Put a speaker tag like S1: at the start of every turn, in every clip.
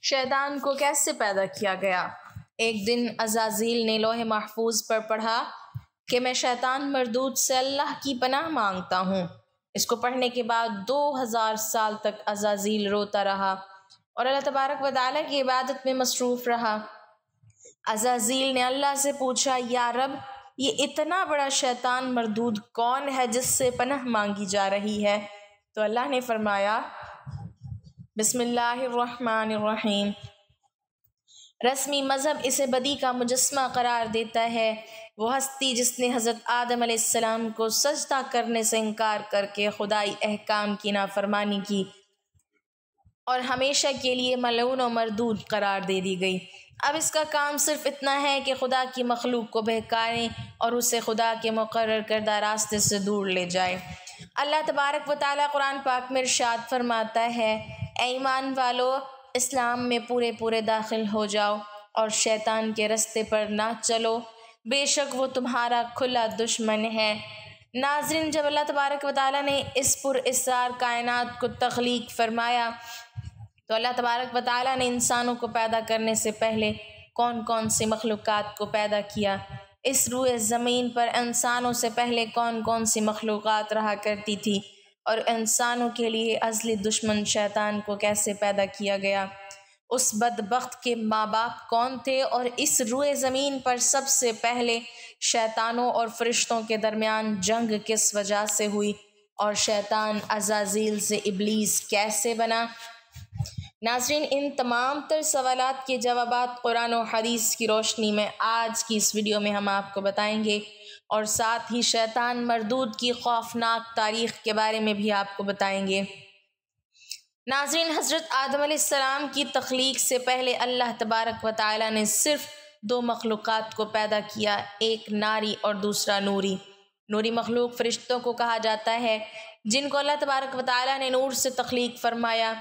S1: شیطان کو کیسے پیدا کیا گیا؟ ایک دن عزازیل نے لوح محفوظ پر پڑھا کہ میں شیطان مردود سے اللہ کی پناہ مانگتا ہوں۔ اس کو پڑھنے کے بعد 2000 سال تک عزازیل روتا رہا اور اللہ تبارک و تعالیٰ کی عبادت میں مصروف رہا۔ عزازیل نے اللہ سے پوچھا، یا رب، یہ اتنا بڑا شیطان مردود کون ہے جس سے پناہ مانگی جا رہی ہے؟ تو اللہ نے فرمایا، بسم اللہ الرحمن الرحیم۔ رسمی مذہب اسے بدی کا مجسمہ قرار دیتا ہے۔ وہ ہستی جس نے حضرت آدم علیہ السلام کو سجدہ کرنے سے انکار کر کے خدائی احکام کی نافرمانی کی اور ہمیشہ کے لیے ملعون و مردود قرار دے دی گئی۔ اب اس کا کام صرف اتنا ہے کہ خدا کی مخلوق کو بہکائے اور اسے خدا کے مقرر کردہ راستے سے دور لے جائے۔ اللہ تبارک و تعالیٰ قرآن پاک میں ارشاد فرماتا ہے، اے ایمان والو، اسلام میں پورے داخل ہو جاؤ اور شیطان کے رستے پر نہ چلو، بے شک وہ تمہارا کھلا دشمن ہے۔ ناظرین، جب اللہ تبارک و تعالیٰ نے اس پر اسرار کائنات کو تخلیق فرمایا تو اللہ تبارک و تعالیٰ نے انسانوں کو پیدا کرنے سے پہلے کون سی مخلوقات کو پیدا کیا؟ اس روئے زمین پر انسانوں سے پہلے کون سی مخلوقات رہا کرتی تھی؟ اور انسانوں کے لیے ازلی دشمن شیطان کو کیسے پیدا کیا گیا؟ اس بدبخت کے ماں باپ کون تھے؟ اور اس روئے زمین پر سب سے پہلے شیطانوں اور فرشتوں کے درمیان جنگ کس وجہ سے ہوئی؟ اور شیطان عزازیل سے ابلیس کیسے بنا؟ ناظرین، ان تمام تر سوالات کے جوابات قرآن و حدیث کی روشنی میں آج کی اس ویڈیو میں ہم آپ کو بتائیں گے، اور ساتھ ہی شیطان مردود کی خوفناک تاریخ کے بارے میں بھی آپ کو بتائیں گے۔ ناظرین، حضرت آدم علیہ السلام کی تخلیق سے پہلے اللہ تبارک و تعالیٰ نے صرف 2 مخلوقات کو پیدا کیا، ایک ناری اور دوسرا نوری۔ نوری مخلوق فرشتوں کو کہا جاتا ہے، جن کو اللہ تبارک و تعالیٰ نے نور سے تخلیق فرمایا۔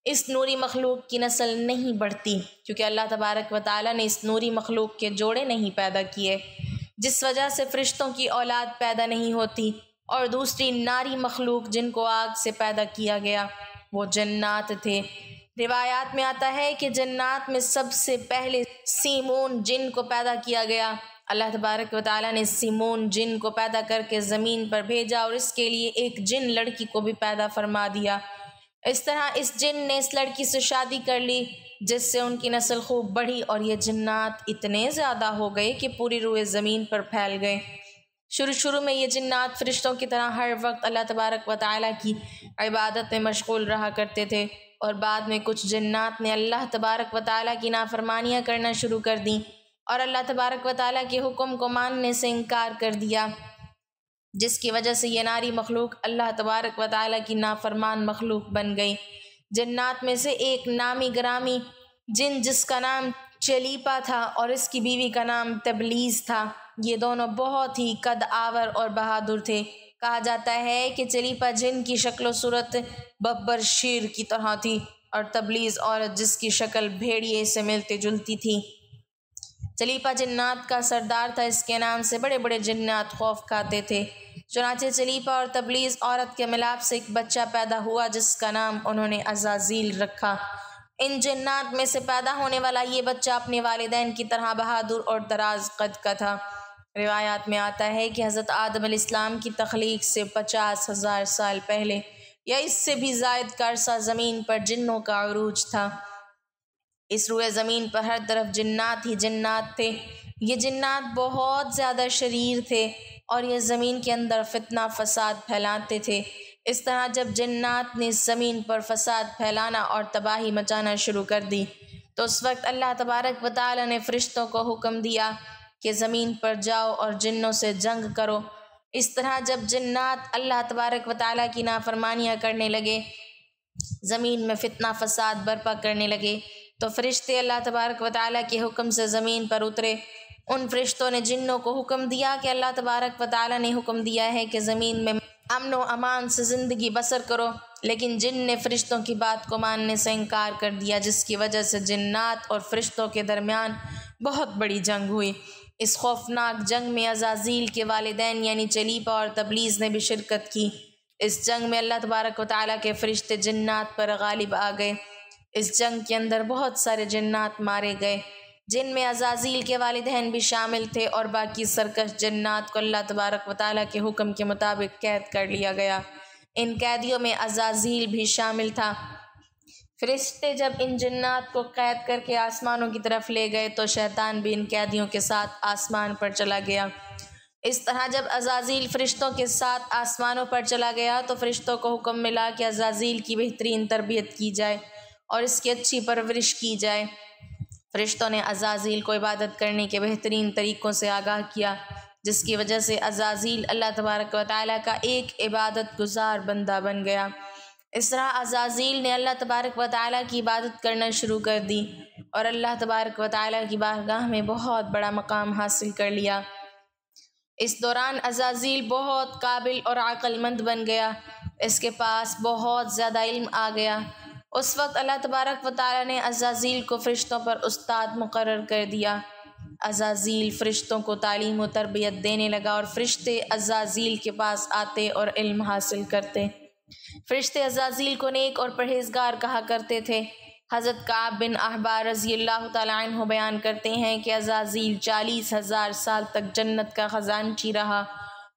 S1: اس نوری مخلوق کی نسل نہیں بڑھتی کیونکہ اللہ تبارک و تعالیٰ نے اس نوری مخلوق کے جوڑے نہیں پیدا کیے، جس وجہ سے فرشتوں کی اولاد پیدا نہیں ہوتی۔ اور دوسری ناری مخلوق جن کو آگ سے پیدا کیا گیا وہ جنات تھے۔ روایات میں آتا ہے کہ جنات میں سب سے پہلے سیمون جن کو پیدا کیا گیا۔ اللہ تبارک و تعالیٰ نے سیمون جن کو پیدا کر کے زمین پر بھیجا اور اس کے لیے ایک جن لڑکی کو بھی پیدا فرما دیا۔ اس طرح اس جن نے اس لڑکی سے شادی کر لی، جس سے ان کی نسل خوب بڑھی اور یہ جنات اتنے زیادہ ہو گئے کہ پوری روئے زمین پر پھیل گئے۔ شروع میں یہ جنات فرشتوں کی طرح ہر وقت اللہ تبارک و تعالیٰ کی عبادت میں مشغول رہا کرتے تھے، اور بعد میں کچھ جنات نے اللہ تبارک و تعالیٰ کی نافرمانیاں کرنا شروع کر دیں اور اللہ تبارک و تعالیٰ کے حکم کو ماننے سے انکار کر دیا، جس کی وجہ سے یہ ناری مخلوق اللہ تبارک و تعالیٰ کی نافرمان مخلوق بن گئی۔ جنات میں سے ایک نامی گرامی جن جس کا نام چلیپا تھا اور اس کی بیوی کا نام تبلیز تھا، یہ دونوں بہت ہی قد آور اور بہادر تھے۔ کہا جاتا ہے کہ چلیپا جن کی شکل و صورت ببر شیر کی طرح تھی اور تبلیز عورت جس کی شکل بھیڑیے سے ملتی جلتی تھی۔ چلیپا جنات کا سردار تھا، اس کے نام سے بڑے جنات خوف کھاتے تھے۔ چنانچہ چلیپا اور تبلیز عورت کے ملاپ سے ایک بچہ پیدا ہوا جس کا نام انہوں نے عزازیل رکھا۔ ان جنات میں سے پیدا ہونے والا یہ بچہ اپنے والدین کی طرح بہادر اور دراز قد کا تھا۔ روایات میں آتا ہے کہ حضرت آدم علیہ السلام کی تخلیق سے 50,000 سال پہلے یا اس سے بھی زائد کا عرصہ زمین پر جنوں کا عروج تھا۔ اس روئے زمین پر ہر طرف جنات ہی جنات تھے۔ یہ جنات بہت زیادہ شریر تھے اور یہ زمین کے اندر فتنہ فساد پھیلاتے تھے۔ اس طرح جب جنات نے زمین پر فساد پھیلانا اور تباہی مچانا شروع کر دی تو اس وقت اللہ تبارک و تعالیٰ نے فرشتوں کو حکم دیا کہ زمین پر جاؤ اور جنوں سے جنگ کرو۔ اس طرح جب جنات اللہ تبارک و تعالیٰ کی نافرمانیاں کرنے لگے، زمین میں فتنہ فساد برپا کرنے لگے، تو فرشتے اللہ تبارک و تعالیٰ کے حکم سے زمین پر اترے۔ ان فرشتوں نے جنوں کو حکم دیا کہ اللہ تبارک و تعالیٰ نے حکم دیا ہے کہ زمین میں امن و امان سے زندگی بسر کرو، لیکن جن نے فرشتوں کی بات کو ماننے سے انکار کر دیا، جس کی وجہ سے جنات اور فرشتوں کے درمیان بہت بڑی جنگ ہوئی۔ اس خوفناک جنگ میں عزازیل کے والدین یعنی چلیپا اور تبلیز نے بھی شرکت کی۔ اس جنگ میں اللہ تبارک و تعالیٰ کے فرشتے جنات پر غالب آ گئے۔ اس جنگ کے اندر بہت سارے جنات مارے گئے، جن میں عزازیل کے والدین بھی شامل تھے، اور باقی سرکش جنات کو اللہ تبارک و تعالیٰ کے حکم کے مطابق قید کر لیا گیا۔ ان قیدیوں میں عزازیل بھی شامل تھا۔ فرشتے جب ان جنات کو قید کر کے آسمانوں کی طرف لے گئے تو شیطان بھی ان قیدیوں کے ساتھ آسمان پر چلا گیا۔ اس طرح جب عزازیل فرشتوں کے ساتھ آسمانوں پر چلا گیا تو فرشتوں کو حکم ملا کہ عزازیل کی بہترین تربیت کی جائے اور اس کی اچھی پرورش کی جائے۔ فرشتوں نے عزازیل کو عبادت کرنے کے بہترین طریقوں سے آگاہ کیا، جس کی وجہ سے عزازیل اللہ تبارک و تعالیٰ کا ایک عبادت گزار بندہ بن گیا۔ اس طرح عزازیل نے اللہ تبارک و تعالیٰ کی عبادت کرنا شروع کر دی اور اللہ تبارک و تعالیٰ کی بارگاہ میں بہت بڑا مقام حاصل کر لیا۔ اس دوران عزازیل بہت قابل اور عقل مند بن گیا، اس کے پاس بہت زیادہ علم آ گیا۔ اس وقت اللہ تبارک و تعالیٰ نے عزازیل کو فرشتوں پر استاد مقرر کر دیا۔ عزازیل فرشتوں کو تعلیم و تربیت دینے لگا اور فرشتے عزازیل کے پاس آتے اور علم حاصل کرتے۔ فرشتے عزازیل کو نیک اور پرہیزگار کہا کرتے تھے۔ حضرت کعب بن احبار رضی اللہ تعالیٰ عنہ بیان کرتے ہیں کہ عزازیل 40,000 سال تک جنت کا خزانچی رہا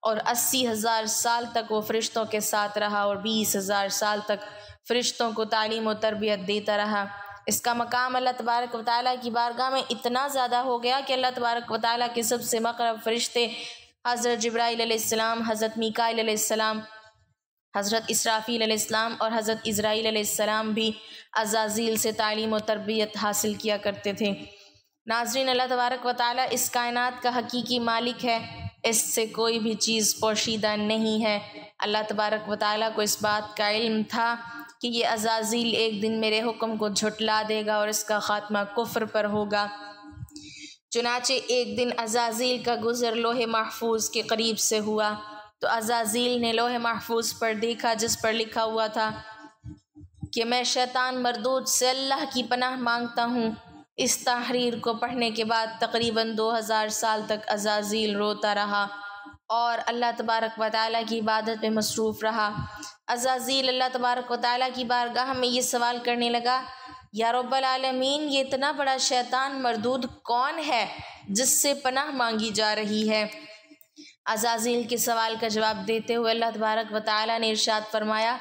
S1: اور 80,000 سال تک وہ فرشتوں کے ساتھ رہا اور 20,000 سال تک فرشتوں کو تعلیم و تربیت دیتا رہا۔ اس کا مقام اللہ تبارک و تعالیٰ کی بارگاہ میں اتنا زیادہ ہو گیا کہ اللہ تبارک و تعالیٰ کے سب سے مقرب فرشتے حضرت جبرائیل علیہ السلام، حضرت میکائیل علیہ السلام، حضرت اسرافیل علیہ السلام اور حضرت اسرائیل علیہ السلام بھی عزازیل سے تعلیم و تربیت حاصل کیا کرتے تھے۔ ناظرین، اللہ تبارک و تعالیٰ اس کائنات کا حقیقی مالک ہے، اس سے کوئی بھی چیز پوشیدہ نہیں ہے۔ اللہ تبارک و تعالیٰ کو اس بات کا علم تھا کہ یہ عزازیل ایک دن میرے حکم کو جھٹلا دے گا اور اس کا خاتمہ کفر پر ہوگا۔ چنانچہ ایک دن عزازیل کا گزر لوح محفوظ کے قریب سے ہوا تو عزازیل نے لوح محفوظ پر دیکھا جس پر لکھا ہوا تھا کہ میں شیطان مردود سے اللہ کی پناہ مانگتا ہوں۔ اس تحریر کو پڑھنے کے بعد تقریباً 2000 سال تک عزازیل روتا رہا اور اللہ تبارک و تعالیٰ کی عبادت میں مصروف رہا۔ عزازیل اللہ تبارک و تعالیٰ کی بارگاہ میں یہ سوال کرنے لگا، یا رب العالمین، یہ اتنا بڑا شیطان مردود کون ہے جس سے پناہ مانگی جا رہی ہے؟ عزازیل کے سوال کا جواب دیتے ہوئے اللہ تبارک و تعالیٰ نے ارشاد فرمایا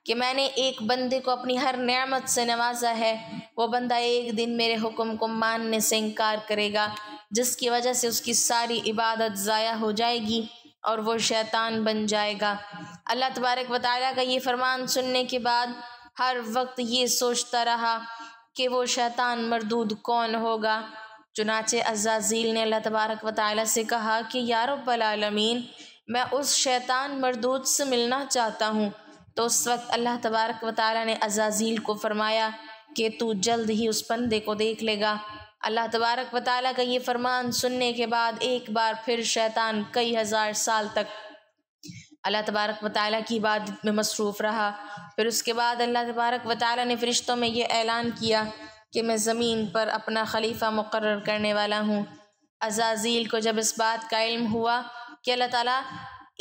S1: کہ میں نے ایک بندے کو اپنی ہر نعمت سے نوازا ہے، وہ بندہ ایک دن میرے حکم کو ماننے سے انکار کرے گا، جس کی وجہ سے اس کی ساری عبادت ضائع ہو جائے گی اور وہ شیطان بن جائے گا۔ اللہ تبارک و تعالیٰ کا یہ فرمان سننے کے بعد ہر وقت یہ سوچتا رہا کہ وہ شیطان مردود کون ہوگا۔ چنانچہ عزازیل نے اللہ تبارک و تعالیٰ سے کہا کہ یا رب العالمین، میں اس شیطان مردود سے ملنا چاہتا ہوں۔ تو اس وقت اللہ تبارک و تعالیٰ نے عزازیل کو فرمایا کہ تو جلد ہی اس بندے کو دیکھ لے گا۔ اللہ تبارک و تعالیٰ کا یہ فرمان سننے کے بعد ایک بار پھر شیطان کئی ہزار سال تک اللہ تبارک و تعالیٰ کی عبادت میں مصروف رہا۔ پھر اس کے بعد اللہ تبارک و تعالیٰ نے فرشتوں میں یہ اعلان کیا کہ میں زمین پر اپنا خلیفہ مقرر کرنے والا ہوں۔ عزازیل کو جب اس بات کا علم ہوا کہ اللہ تعالیٰ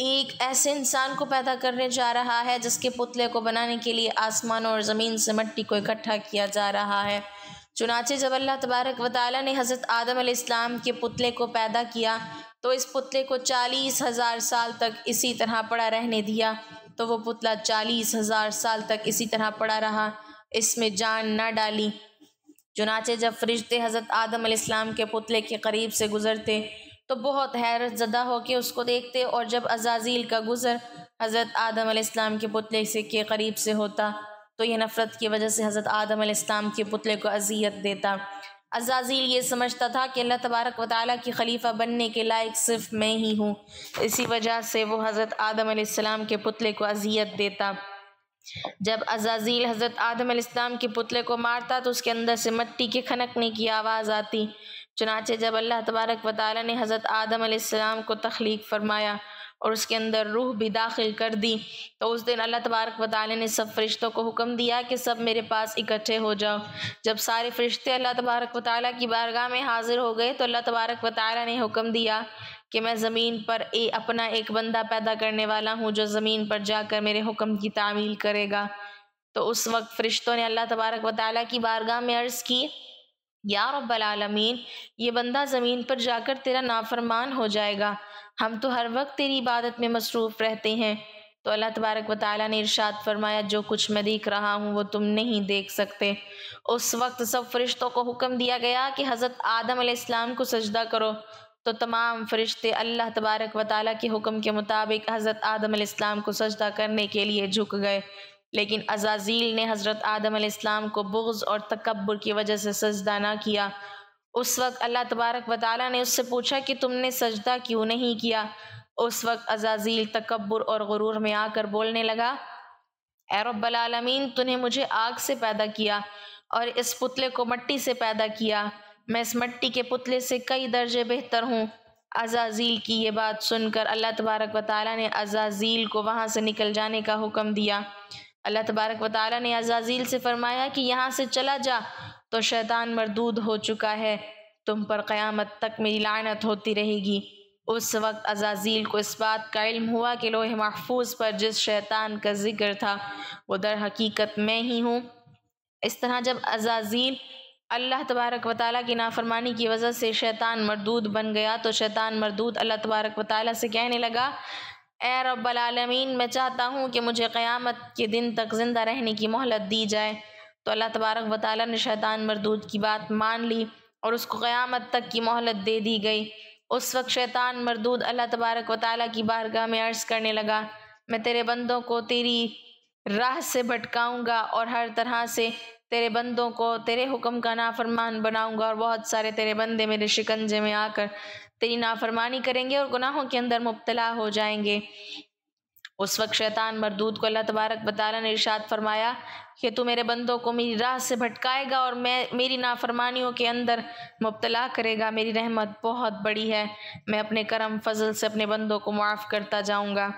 S1: ایک ایسے انسان کو پیدا کرنے جا رہا ہے جس کے پتلے کو بنانے کے لیے آسمانوں اور زمین سے مٹی کو اکٹھا کیا جا رہا ہے، چنانچہ جب اللہ تبارک و تعالیٰ نے حضرت آدم علیہ السلام کے پتلے کو پیدا کیا تو اس پتلے کو 40,000 سال تک اسی طرح پڑا رہنے دیا، تو وہ پتلا 40,000 سال تک اسی طرح پڑا رہا، اس میں جان نہ ڈالی۔ چنانچہ جب فرشتے حضرت آدم علیہ السلام کے پتلے کے قریب سے گزرتے تو بہت حیرت زدہ ہو کے اس کو دیکھتے، اور جب عزازیل کا گزر حضرت آدم علیہ السلام کے پتلے کے قریب سے ہوتا تو یہ نفرت کی وجہ سے حضرت آدم علیہ السلام کے پتلے کو اذیت دیتا۔ عزازیل یہ سمجھتا تھا کہ اللہ تبارک و تعالیٰ کی خلیفہ بننے کے لائق صرف میں ہی ہوں، اسی وجہ سے وہ حضرت آدم علیہ السلام کے پتلے کو اذیت دیتا۔ جب عزازیل حضرت آدم علیہ السلام کے پتلے کو مارتا تو اس کے اندر سے مٹی کے کھنکنے کی آواز آتی۔ چنانچہ جب اللہ تبارک و تعالیٰ نے حضرت آدم علیہ السلام کو تخلیق فرمایا اور اس کے اندر روح بھی داخل کر دی تو اس دن اللہ تبارک و تعالیٰ نے سب فرشتوں کو حکم دیا کہ سب میرے پاس اکٹھے ہو جاؤ۔ جب سارے فرشتے اللہ تبارک و تعالیٰ کی بارگاہ میں حاضر ہو گئے تو اللہ تبارک و تعالیٰ نے حکم دیا کہ میں زمین پر اپنا ایک بندہ پیدا کرنے والا ہوں جو زمین پر جا کر میرے حکم کی تعمیل کرے گا۔ تو اس وقت فرشتوں نے اللہ تبارک و تعالیٰ کی بارگاہ میں عرض کی، یا رب العالمین، یہ بندہ زمین پر جا کر تیرا نافرمان ہو جائے گا، ہم تو ہر وقت تیری عبادت میں مصروف رہتے ہیں۔ تو اللہ تبارک و تعالیٰ نے ارشاد فرمایا، جو کچھ میں دیکھ رہا ہوں وہ تم نہیں دیکھ سکتے۔ اس وقت سب فرشتوں کو حکم دیا گیا کہ حضرت آدم علیہ السلام کو سجدہ کرو، تو تمام فرشتے اللہ تبارک و تعالیٰ کے حکم کے مطابق حضرت آدم علیہ السلام کو سجدہ کرنے کے لیے جھک گئے، لیکن عزازیل نے حضرت آدم علیہ السلام کو بغض اور تکبر کی وجہ سے سجدہ نہ کیا۔ اس وقت اللہ تبارک و تعالیٰ نے اس سے پوچھا کہ تم نے سجدہ کیوں نہیں کیا؟ اس وقت عزازیل تکبر اور غرور میں آ کر بولنے لگا، اے رب العالمین، تو نے مجھے آگ سے پیدا کیا اور اس پتلے کو مٹی سے پیدا کیا، میں اس مٹی کے پتلے سے کئی درجے بہتر ہوں۔ عزازیل کی یہ بات سن کر اللہ تبارک و تعالیٰ نے عزازیل کو وہاں سے نکل جانے کا حکم دیا۔ اللہ تبارک و تعالیٰ نے عزازیل سے فرمایا کہ یہاں سے چلا جا، تو شیطان مردود ہو چکا ہے، تم پر قیامت تک میری لعنت ہوتی رہے گی۔ اس وقت عزازیل کو اس بات کا علم ہوا کہ لوح محفوظ پر جس شیطان کا ذکر تھا وہ در حقیقت میں ہی ہوں۔ اس طرح جب عزازیل اللہ تبارک و تعالیٰ کی نافرمانی کی وجہ سے شیطان مردود بن گیا تو شیطان مردود اللہ تبارک و تعالیٰ سے کہنے لگا، اے رب العالمین، میں چاہتا ہوں کہ مجھے قیامت کے دن تک زندہ رہنے کی مہلت دی جائے۔ تو اللہ تبارک و تعالیٰ نے شیطان مردود کی بات مان لی اور اس کو قیامت تک کی مہلت دے دی گئی۔ اس وقت شیطان مردود اللہ تبارک و تعالیٰ کی بارگاہ میں عرض کرنے لگا، میں تیرے بندوں کو تیری راہ سے بھٹکاؤں گا اور ہر طرح سے تیرے بندوں کو تیرے حکم کا نافرمان بناؤں گا، اور بہت سارے تیرے بندے میرے شکنجے میں آ کر تیری نافرمانی کریں گے اور گناہوں کے اندر مبتلا ہو جائیں گے۔ اس وقت شیطان مردود کو اللہ تبارک و تعالیٰ نے ارشاد فرمایا کہ تو میرے بندوں کو میری راہ سے بھٹکائے گا اور میری نافرمانیوں کے اندر مبتلا کرے گا، میری رحمت بہت بڑی ہے، میں اپنے کرم فضل سے اپنے بندوں کو معاف کرتا جاؤں گا۔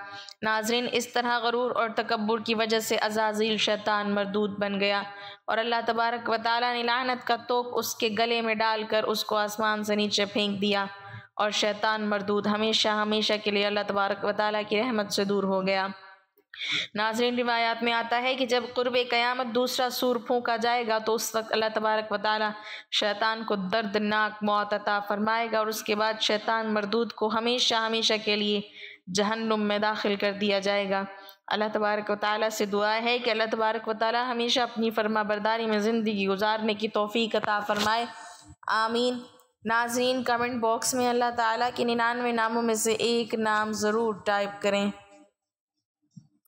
S1: ناظرین، اس طرح غرور اور تکبر کی وجہ سے عزازیل شیطان مردود بن گیا اور اللہ تبارک و تعالیٰ نے لعنت کا توق اس کے گلے میں ڈال کر اس کو آسمان سے نیچے پھینک دیا، اور شیطان مردود ہمیشہ ہمیشہ کے لیے اللہ تبارک و تعالیٰ کی رحمت سے دور ہو گیا۔ ناظرین، روایات میں آتا ہے کہ جب قرب قیامت دوسرا سور پھونکا جائے گا تو اس وقت اللہ تبارک و تعالیٰ شیطان کو دردناک موت عطا فرمائے گا، اور اس کے بعد شیطان مردود کو ہمیشہ ہمیشہ کے لیے جہنم میں داخل کر دیا جائے گا۔ اللہ تبارک و تعالیٰ سے دعا ہے کہ اللہ تبارک و تعالیٰ ہمیشہ اپنی فرما برداری میں زندگی گزارنے کی توفیق عطا فرمائے، آمین۔ ناظرین، کمنٹ باکس میں اللہ تعالیٰ کے 99 ناموں میں سے ایک نام ضرور ٹائپ کریں۔